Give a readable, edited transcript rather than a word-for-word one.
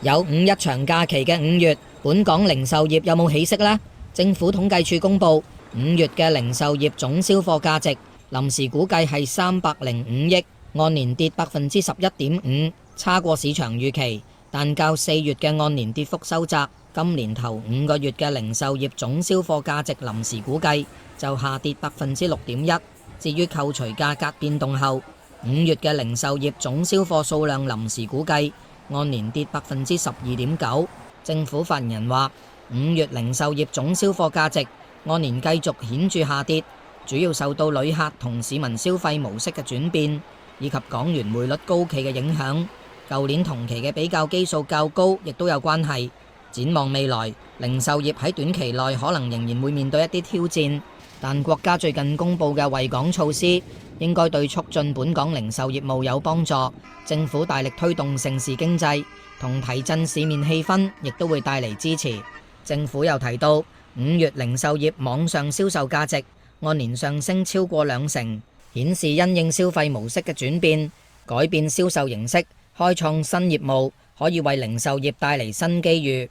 有五一長假期嘅5月，本港零售業有冇起色呢？政府統計處公布5月嘅零售業總銷貨價值，臨時估計係305億，按年跌11.5%，差過市場預期，但較4月嘅按年跌幅收窄。今年頭5個月嘅零售業總銷貨價值臨時估計就下跌6.1%。至於扣除價格變動後，5月嘅零售業總銷貨數量臨時估計按年跌12.9%。政府發言人話，5月零售業總銷貨價值按年繼續顯著下跌，主要受到旅客同市民消費模式嘅轉變，以及港元匯率高企嘅影響。舊年同期嘅比較基數較高，亦都有關係。展望未來，零售業喺短期內可能仍然會面對一啲挑戰，但國家最近公布嘅惠港措施應該對促進本港零售業務有幫助。政府大力推動盛事經濟同提振市面氣氛，亦都會帶嚟支持。政府又提到，5月零售業網上銷售價值按年上升超過2成，顯示因應消費模式嘅轉變，改變銷售形式，開創新業務，可以為零售業帶嚟新機遇。